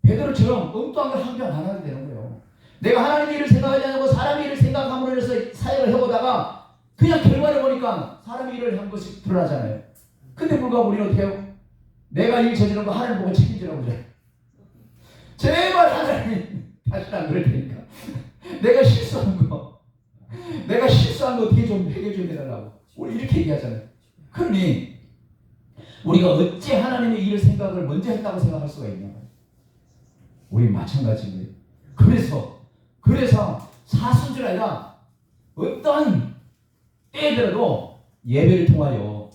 베드로처럼 엉뚱한 걸 항변 안 하게 되는 거예요. 내가 하나님의 일을 생각하지 않고 사람의 일을 생각함으로 해서 사역을 해보다가 그냥 결과를 보니까 사람의 일을 한 것이 드러나잖아요. 근데 불구하고 우리는 어떻게 해요? 내가 일 저지른 거 하나님 보고 책임지라고 그래. 제발 하나님 다시는 안 그럴 테니까 내가 실수한 거 어떻게 좀 해결 좀 해달라고 우리 이렇게 얘기하잖아요. 그러니 우리가 어찌 하나님의 일을 생각을 먼저 했다고 생각할 수가 있냐. 우리 마찬가지인 거예요. 그래서 사순절 아니라 어떤 때더라도 예배를 통하여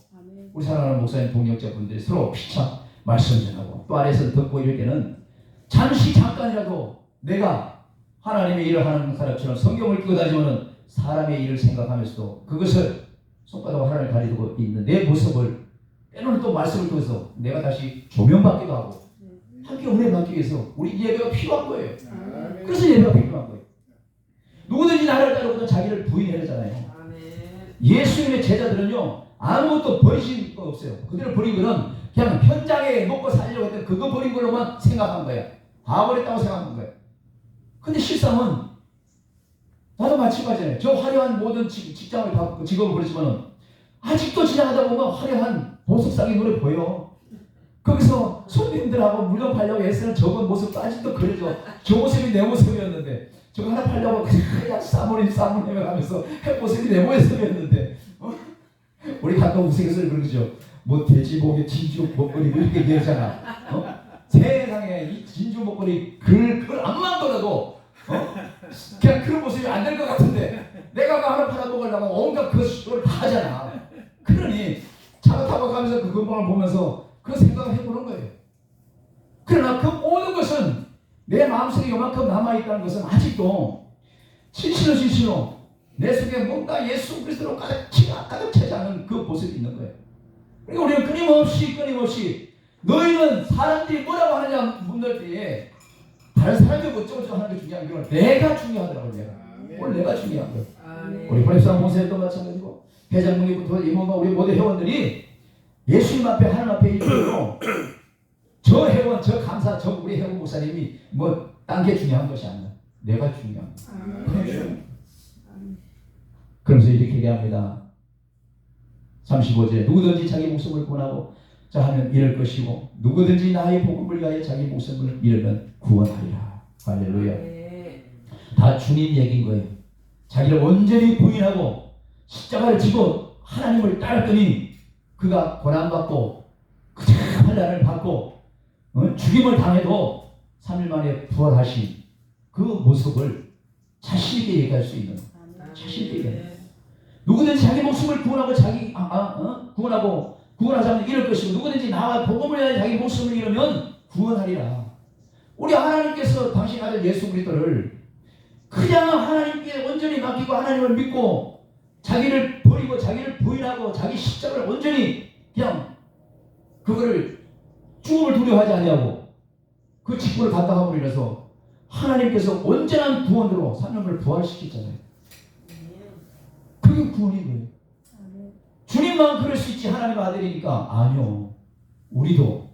우리 사랑하는 목사님 동역자분들이 서로 피차 말씀 전하고 또 아래에서 듣고 이럴 때는 잠깐이라도 내가 하나님의 일을 하는 사람처럼 성경을 끼고 다니면 사람의 일을 생각하면서도 그것을 손바닥으로 하나님을 가리고 있는 내 모습을 때로는 또 말씀을 통해서 내가 다시 조명받기도 하고 함께 은혜 받기 위해서 우리 예배가 필요한 거예요. 그래서 예배가 필요한 거예요. 누구든지 나를 따르고는 자기를 부인해야 되잖아요. 예수님의 제자들은요 아무것도 버리신 거 없어요. 그들을 버린 거는 그냥 현장에 먹고 살려고 했던 그거 버린 걸로만 생각한 거야. 다 버렸다고 생각한 거야. 근데 실상은 나도 마찬가지예요. 저 화려한 모든 직장을 다 직업을 버리지만은 아직도 지나가다 보면 화려한 보석상이 눈에 보여. 거기서 손님들하고 물건 팔려고 애쓰는 저건 모습도 아직도 그려져. 저 모습이 내 모습이었는데 저거 하나 팔려고 그냥 싸모님 하면서 모습이 내 모습이었는데 우리 가끔 우스갯소리 그러죠. 뭐 돼지 목에 진주 목걸이 뭐 이렇게 얘기하잖아. 세상에 이 진주 목걸이 그걸 안만 걸어도 그냥 그런 모습이 안 될 것 같은데 내가 그 하나 팔아먹으려고 온갖 그걸 다 하잖아. 그러니 차가 타고 가면서 그 근방을 보면서 그 생각을 해보는 거예요. 그러나 그 모든 것은 내 마음속에 요만큼 남아있다는 것은 아직도 진실로 내 속에 뭔가 예수 그리스도로 가득 차지 않은 그 모습이 있는 거예요. 그러니까 우리는 끊임없이 너희는 사람들이 뭐라고 하느냐 묻는 때에 다른 사람들이 어쩌고저쩌고 하는 게 중요한 게 아니라 내가 중요하더라고요. 내가. 오늘 내가 중요한 거예요. 우리 보neb상 모세도 마찬가지고 회장님부터 이모가 우리 모든 회원들이 예수님 앞에 하나님 앞에 있고 저 회원, 저 강사, 저 우리 회원 목사님이 뭐 딴 게 중요한 것이 아니라 내가 중요한 거예요. 그러면서 이렇게 얘기합니다. 35절 누구든지 자기 목숨을 구원하고 자 하면 잃을 것이고 누구든지 나의 복음을 위하여 자기 목숨을 잃으면 구원하리라. 할렐루야. 다 주님 얘기인 거예요. 자기를 온전히 부인하고 십자가를 지고 하나님을 따랐더니 그가 고난받고 환난을 받고 죽임을 당해도 3일 만에 부활하신 그 모습을 자신있게 얘기할 수 있는 자신있게 얘기해요. 누구든지 자기 목숨을 구원하고 구원하자면 잃을 것이고 누구든지 나와 복음을 위하여 자기 목숨을 잃으면 구원하리라. 우리 하나님께서 당신 아들 예수 그리스도를 그냥 하나님께 온전히 맡기고 하나님을 믿고 자기를 버리고 자기를 부인하고 자기 십자가를 온전히 그냥 그거를 죽음을 두려워하지 아니하고 그 직분을 감당함으로 인해서 하나님께서 온전한 구원으로 사람을 부활시켰잖아요. 그게 구원인 거예요. 주님만 그럴 수 있지 하나님의 아들이니까 아니요. 우리도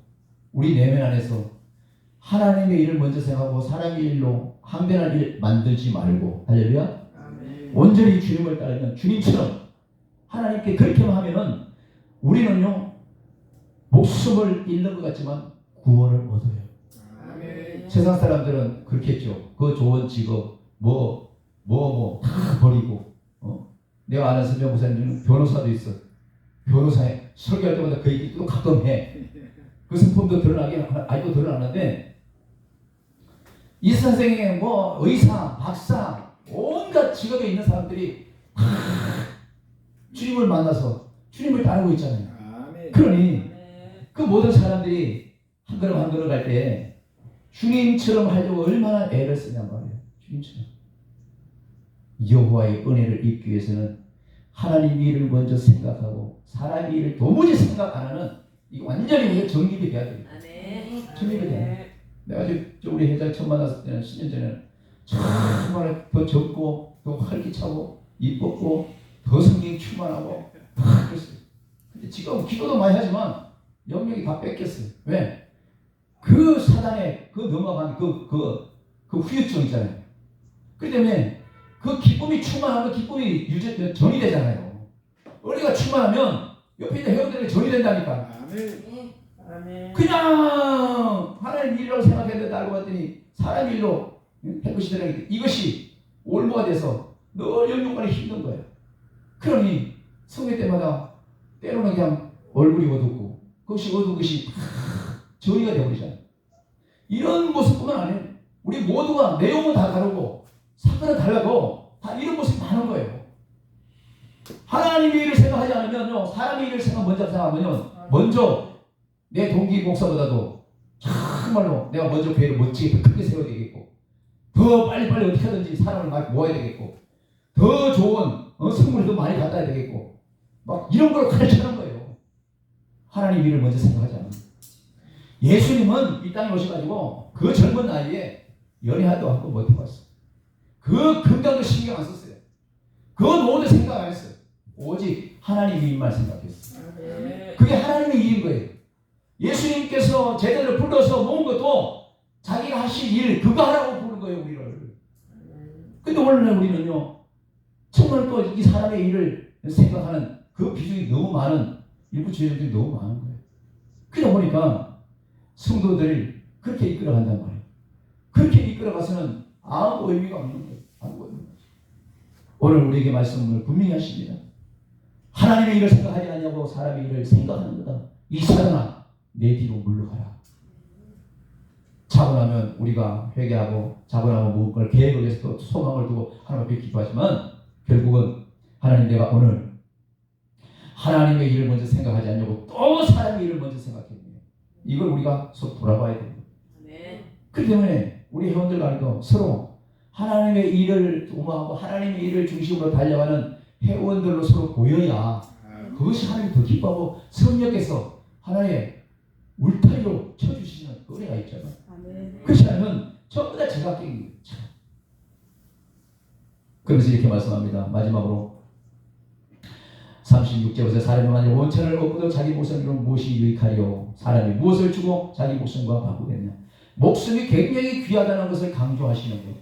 우리 내면 안에서 하나님의 일을 먼저 생각하고 사람의 일로 항변할 일 만들지 말고 할렐루야. 온전히 주님을 따르면 주님처럼 하나님께 그렇게만 하면은 우리는요 목숨을 잃는 것 같지만 구원을 얻어요. 세상 사람들은 그렇겠죠. 그 좋은 직업 다 버리고 내가 아는 선배 목사님 중에 변호사도 있어. 변호사에 설교할 때마다 그 얘기 또 가끔 해. 그 성품도 드러나긴 아직도 드러나는데 이 선생의 의사, 박사 온갖 직업에 있는 사람들이 다 주님을 만나서 주님을 따르고 있잖아요. 그러니 그 모든 사람들이 한 걸음 한 걸음 갈 때 주님처럼 하려고 얼마나 애를 쓰냔 말이에요. 주님처럼. 여호와의 은혜를 입기 위해서는 하나님 일을 먼저 생각하고 사람 일을 도무지 생각 안 하는 이거 완전히 정립이 돼야 됩니다. 정립이 돼요. 내가 지금 우리 회장 처음 만났을 때는 10년 전에는 정말 더 젊고 더 활기차고 이뻤고 더 성경이 충만하고 그랬어요. 근데 지금 기도도 많이 하지만 영역이 다 뺏겼어요. 왜? 그 사단에 그 넘어간 그 후유증 있잖아요. 그렇기 때문에 그 기쁨이 충만하면 기쁨이 전이 되잖아요. 우리가 충만하면 옆에 있는 회원들에게 전이 된다니까. 그냥 하나님 일이라고 생각했는데 알고 봤더니 사람 일로 해보시더라고요. 이것이 올무가 돼서 늘 영육간에 힘든 거예요. 그러니 성회 때마다 때로는 그냥 얼굴이 어둡고 그것이 어두운 것이 전이가 되어버리잖아요. 이런 모습뿐만 아니에요. 우리 모두가 내용은 다 다르고 사건은 달라도 다 이런 모습이 많은 거예요. 하나님의 일을 생각하지 않으면요, 사람의 일을 먼저 생각하면요, 먼저 내 동기 목사보다도 정말로 내가 먼저 교회를 멋지게 크게 세워야 되겠고 더 빨리빨리 어떻게 하든지 사람을 막 모아야 되겠고, 더 좋은 선물을 더 많이 갖다 야 되겠고, 막 이런 걸 가르치는 거예요. 하나님 일을 먼저 생각하지 않는 거예요. 예수님은 이 땅에 오셔가지고 그 젊은 나이에 연애도 한 번 못 해봤어요. 그 건강도 신경 안 썼어요. 그 노후도 생각 안 했어요. 오직 하나님의 일만 생각했어요. 그게 하나님의 일인 거예요. 예수님께서 제자들을 불러서 모은 것도 자기가 하실 일 그거 하라고 부른 거예요, 우리를. 근데 오늘날 우리는요, 정말 또 이 사람의 일을 생각하는 그 비중이 너무 많은 일부 주의자들이 너무 많은 거예요. 그러다 보니까 성도들을 그렇게 이끌어간단 말이에요. 그렇게 이끌어가서는 아무 의미가 없는 거예요. 아무 의미가 없어요. 오늘 우리에게 말씀을 분명히 하십니다. 하나님의 일을 생각하지 않냐고 사람의 일을 생각하는 거다. 이 사람아, 내 뒤로 물러가라. 자고 나면 우리가 회개하고 자고 나면 무엇을 계획을 해서 또 소망을 두고 하나님 앞에 기도하지만 결국은 하나님, 내가 오늘 하나님의 일을 먼저 생각하지 않냐고 또 사람의 일을 먼저 생각했네요. 이걸 우리가 속 돌아봐야 됩니다. 그렇기 때문에 우리 회원들 간에도 서로 하나님의 일을 도모하고 하나님의 일을 중심으로 달려가는 회원들로 서로 보여야 그것이 하나님이 더 기뻐하고 성령께서 하나의 울타리로 쳐주시는 은혜가 있잖아요. 그렇지 않으면 전부 다 제각각인 거예요. 그래서 이렇게 말씀합니다. 마지막으로 36절에서 사람이 만일 원천을 얻고도 자기 목숨으로 무엇이 유익하리요? 사람이 무엇을 주고 자기 목숨과 바꾸겠냐? 목숨이 굉장히 귀하다는 것을 강조하시는 거예요.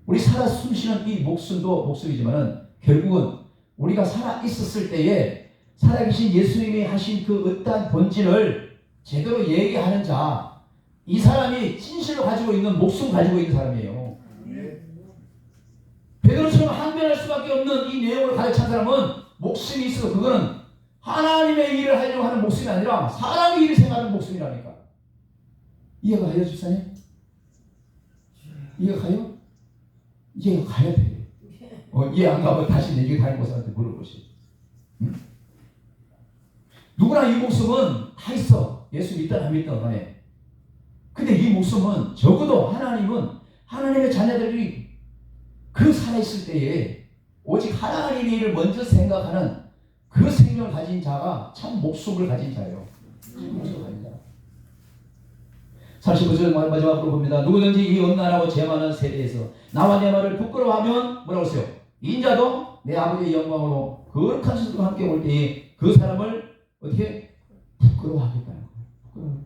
우리 살아 숨쉬는 이 목숨도 목숨이지만 결국은 우리가 살아 있었을 때에 살아계신 예수님이 하신 그 어떠한 본질을 제대로 얘기하는 자, 이 사람이 진실로 가지고 있는 목숨 가지고 있는 사람이에요. 베드로처럼 항변할 수밖에 없는 이 내용을 가르친 사람은 목숨이 있어도 그거는 하나님의 일을 하려고 하는 목숨이 아니라 사람의 일을 생각하는 목숨이라니까. 이해가 가요, 집사님? 이해가 가요? 이해가 가야 돼. 이해 안 가면 다시 내주에 다니는 곳한테 물어보시죠. 응? 누구나 이 목숨은 다 있어. 예수 믿든 안 믿든 간에. 근데 이 목숨은 적어도 하나님은 하나님의 자녀들이 그 살아있을 때에 오직 하나님의 일을 먼저 생각하는 그 생명을 가진 자가 참 목숨을 가진 자예요. 목숨을 가진 자. 35절 마지막으로 봅니다. 누구든지 이 엄난하고 죄많은 세대에서 나와 내 말을 부끄러워하면 뭐라고 했어요? 인자도 내 아버지의 영광으로 거룩한 수들과 함께 올 때에 그 사람을 어떻게 부끄러워하겠다는 거예요.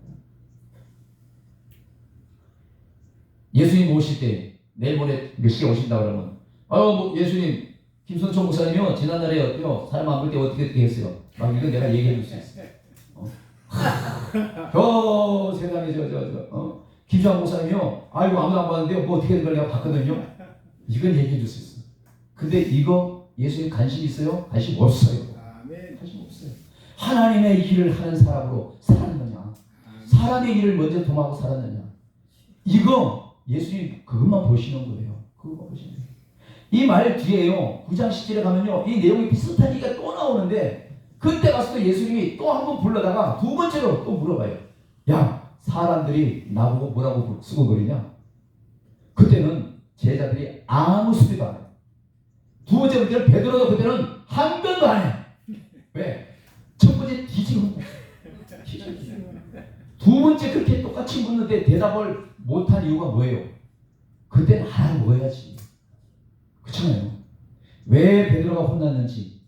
예수님 오실 때 내일 모레 몇 시에 오신다 그러면 뭐 예수님 김선총 목사님이요 지난날에 사람 안 볼 때 어떻게 했어요? 막 이건 내가 얘기해 줄 수 있어. 저 세상에 김수환 목사님이요 아이고 아무도 안 봤는데요 뭐 어떻게 된 걸 내가 봤거든요. 이건 얘기해 줄 수 있어. 근데 이거 예수님 관심 있어요? 관심 없어요. 관심 없어요. 하나님의 일을 하는 사람으로 살았느냐, 사람의 일을 먼저 도모하고 살았느냐, 이거 예수님 그것만 보시는 거예요. 그것만 보시는 거예요. 이 말 뒤에요 9장 10절에 가면요 이 내용이 비슷한 얘기가 또 나오는데 그때 가서 또 예수님이 또 한 번 불러다가 두 번째로 또 물어봐요. 야, 사람들이 나보고 뭐라고 수고거리냐? 그때는 제자들이 아무 소리도 안 해요. 두 번째 문제는 베드로도 그때는 한 번도 안 해. 왜? 첫 번째 뒤지고 두 번째 그렇게 똑같이 묻는데 대답을 못한 이유가 뭐예요? 그때는 알아먹어야지. 그렇잖아요. 왜 베드로가 혼났는지,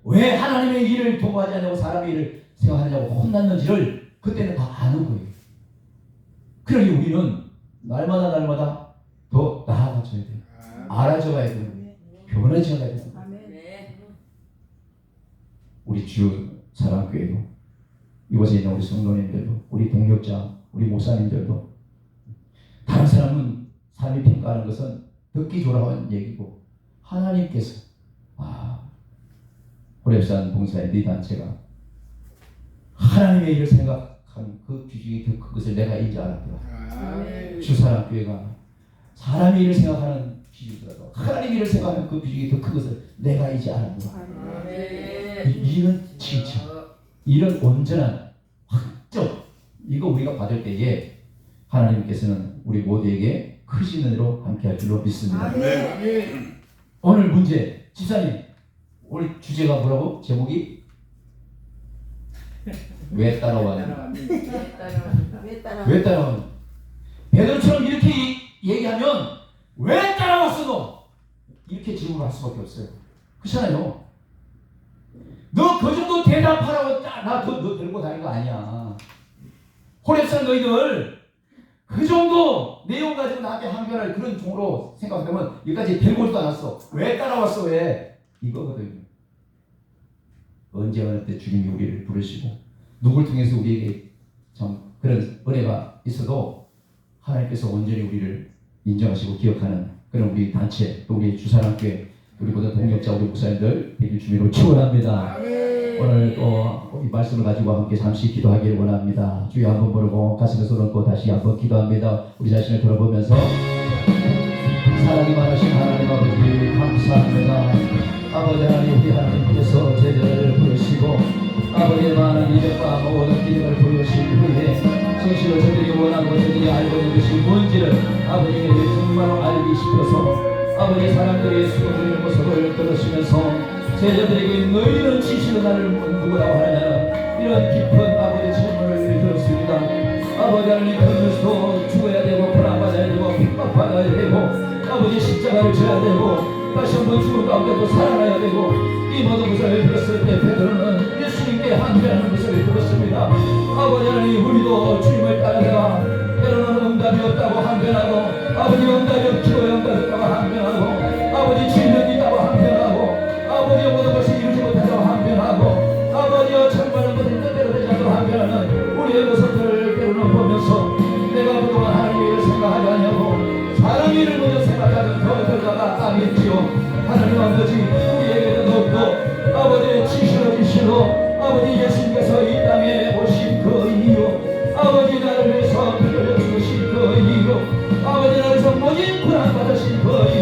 왜 하나님의 일을 도모하지 않냐고 사람의 일을 생각하냐고 혼났는지를 그때는 다 아는 거예요. 그러니 우리는 날마다 더 나아가줘야 돼요. 알아줘야 돼요. 변해져야 돼요. 우리 주 사랑교회도 이곳에 있는 우리 성도님들도 우리 동역자 우리 목사님들도 다른 사람은 삶이 평가하는 것은 듣기 좋아하는 얘기고 하나님께서 호렙산 봉사의 네 단체가 하나님의 일을 생각하는 그 비중이 더 큰 것을 내가 이제 알았더라. 주사랑교회가 사람의 일을 생각하는 비중이더라도 하나님의 일을 생각하는 그 비중이 더 큰 것을 내가 이제 알았더라. 이런 칭찬, 이런 온전한 확정, 이거 우리가 받을 때에 하나님께서는 우리 모두에게 크시는 대로 함께 할 줄로 믿습니다. 아멘. 오늘 문제, 집사님, 오늘 주제가 뭐라고? 제목이? 왜 따라왔는가? 왜 따라왔는가? 베드로처럼 이렇게 얘기하면 왜 따라왔어 너? 이렇게 질문을 할 수밖에 없어요. 그렇잖아요. 너 그 정도 대답하라고 너 데리고 다닌 거 아니야. 호렙산 너희들 그 정도 내용 가지고 나한테 항변할 그런 종으로 생각하면 여기까지 데리고 오지도 않았어. 왜 따라왔어 왜? 이거거든요. 언제 어느 때 주님이 우리를 부르시고 누굴 통해서 우리에게 참 그런 은혜가 있어도 하나님께서 온전히 우리를 인정하시고 기억하는 그런 우리 단체 또 우리 주사랑교회 우리보다 동역자 우리 목사님들 백일 주민으로 축원합니다. 오늘 또 이 말씀을 가지고 함께 잠시 기도하기를 원합니다. 주여 한번 부르고 가슴에 손 얹고 다시 한번 기도합니다. 우리 자신을 돌아보면서 사랑이 많으신 하나님 아버지 감사합니다. 아버지 하나님 우리 하나님께서 제자를 부르시고 아버지의 많은 이력과 모든 기능을 보여주신 후에 진실로 저들이 원하고 저들이 알고 있는 것이 뭔지를 아버지에게 정말로 알기 싶어서 아버지 사람들이 숨어드리는 모습을 들으시면서 제자들에게 너희는 진실로 나를 누구라고 하느냐는 이런 깊은 아버지 질문을 들었습니다. 아버지 하나님 그러면서도 죽어야 되고 고난받아야 되고 핍박받아야 되고 아버지 십자가를 져야 되고 다시 한번 죽을 가운데 또 살아나야 되고 이 모든 것을 들었을 때 베드로는 예수님께 항변하는 것을 들었습니다. 아버지 하나님 우리도 주님을 따르다가 때로는 응답이 없다고 항변하고 아버지 응답이 없기도 응답이 없다고 항변하고 아버지 질병이 있다고 항변하고 아버지의 모든 것을 이루지 못한다고 항변하고 아버지여 정말로 모든 뜻대로 되지 않다고 항변하는 우리의 모습들을 때로는 보면서 내가 그동안 하나님의 일을 생각하지 않냐고 사람 일을 먼저 생각하는 그 결과가 아니지요. 하나님 아버지 우리에게도 더욱더 아버지의 진실로 아버지 예수님께서 이 땅에 오신 그 이유 아버지 나를 위해서 피 흘려 죽으신 그 이유 아버지 나를 위해서 모진 고난 받으신 그 이유